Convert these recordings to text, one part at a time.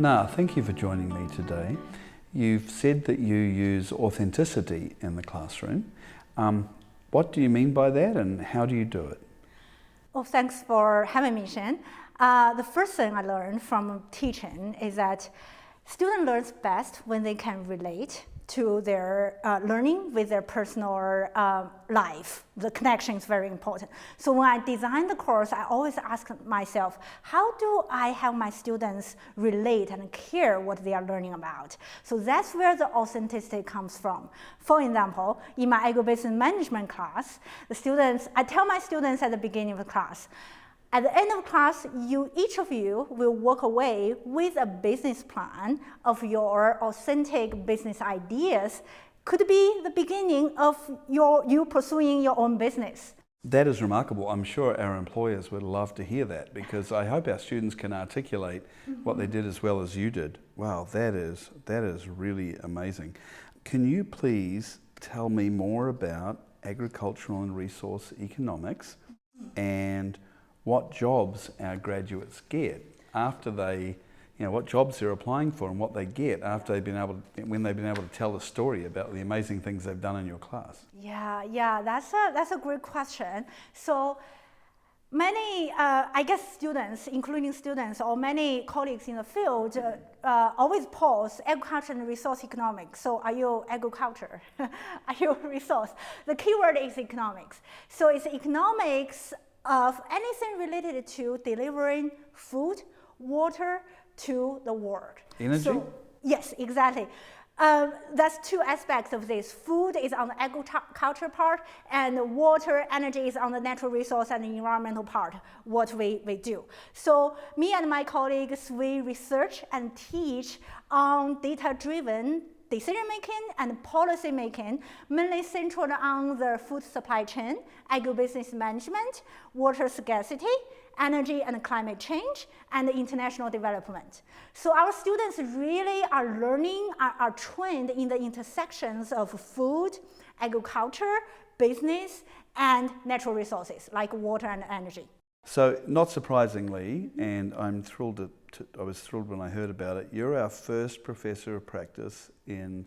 Na, thank you for joining me today. You've said that you use authenticity in the classroom. What do you mean by that and how do you do it? Well, thanks for having me, Shane. The first thing I learned from teaching is that student learns best when they can relate to their learning with their personal life. The connection is very important. So when I design the course, I always ask myself, how do I have my students relate and care what they are learning about? So that's where the authenticity comes from. For example, in my agribusiness management class, I tell my students at the beginning of the class, at the end of class, each of you will walk away with a business plan of your authentic business ideas. Could be the beginning of you pursuing your own business. That is remarkable. I'm sure our employers would love to hear that because I hope our students can articulate what they did as well as you did. Wow, that is really amazing. Can you please tell me more about agricultural and resource economics and what jobs our graduates get after they, what jobs they're applying for and what they get after when they've been able to tell a story about the amazing things they've done in your class? Yeah, that's a great question. So many, students, including students or many colleagues in the field, always pause agriculture and resource economics. So are you agriculture? Are you resource? The keyword is economics. So it's economics of anything related to delivering food, water to the world. Energy? So, yes, exactly. That's two aspects of this. Food is on the agriculture part, and water, energy is on the natural resource and the environmental part, what we do. So me and my colleagues, we research and teach on data-driven decision-making and policy-making, mainly centered on the food supply chain, agribusiness management, water scarcity, energy and climate change, and international development. So our students really are learning, are trained in the intersections of food, agriculture, business, and natural resources like water and energy. So, not surprisingly, and I was thrilled when I heard about it, you're our first professor of practice in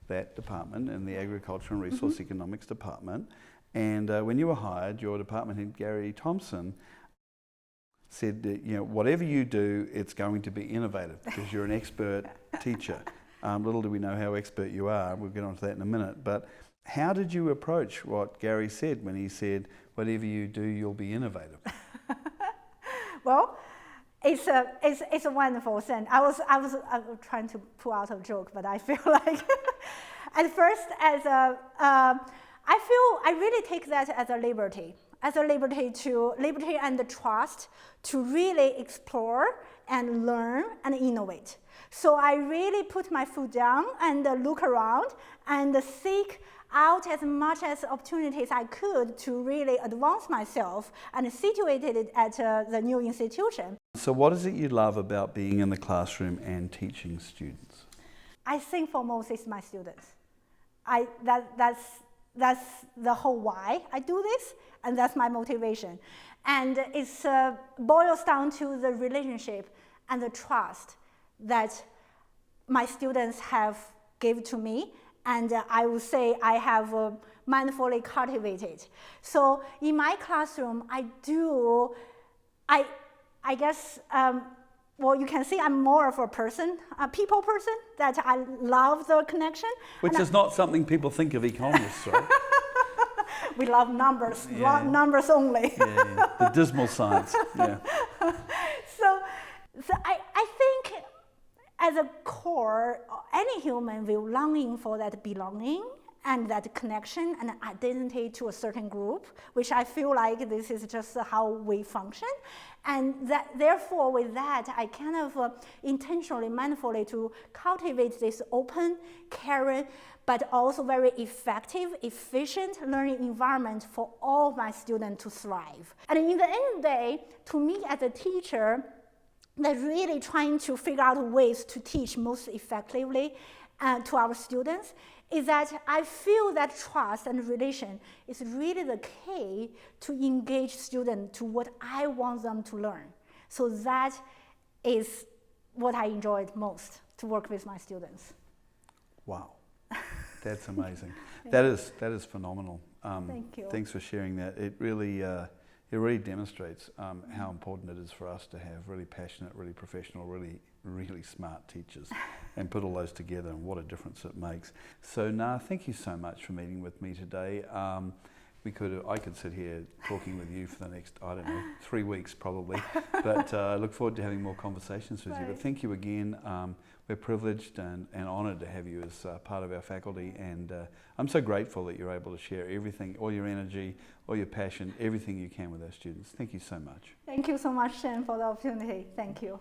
that department, in the Agriculture and Resource Economics department. And when you were hired, your department head, Gary Thompson, said that, whatever you do, it's going to be innovative because you're an expert teacher. Little do we know how expert you are. We'll get onto that in a minute. But how did you approach what Gary said when he said, whatever you do, you'll be innovative? Well, it's a wonderful thing. I was trying to pull out a joke, but I feel like at first I really take that as a liberty and the trust to really explore and learn and innovate. So I really put my foot down and look around and seek out as much as opportunities I could to really advance myself and situated at the new institution. So what is it you love about being in the classroom and teaching students? I think foremost is my students. That's the whole why I do this, and that's my motivation. And it boils down to the relationship and the trust that my students have given to me, and I would say I have mindfully cultivated. So in my classroom, you can see I'm more of a people person, that I love the connection. Which is not something people think of economists, right? We love numbers, numbers only. Yeah. The dismal science, yeah. So I think as a core, any human will longing for that belonging and that connection and identity to a certain group, which I feel like this is just how we function. And that, therefore, with that, I kind of intentionally, mindfully to cultivate this open, caring, but also very effective, efficient learning environment for all my students to thrive. And in the end of the day, to me as a teacher, they're really trying to figure out ways to teach most effectively to our students, is that I feel that trust and relation is really the key to engage students to what I want them to learn. So that is what I enjoyed most to work with my students. Wow, that's amazing. That is phenomenal. Thank you. Thanks for sharing that. It really demonstrates how important it is for us to have really passionate, really professional, really smart teachers, and put all those together, and what a difference it makes. So, Na, thank you so much for meeting with me today. I could sit here talking with you for the next, 3 weeks probably, but I look forward to having more conversations with you. But thank you again. We're privileged and honoured to have you as part of our faculty, and I'm so grateful that you're able to share everything, all your energy, all your passion, everything you can with our students. Thank you so much. Thank you so much, Shane, for the opportunity. Thank you.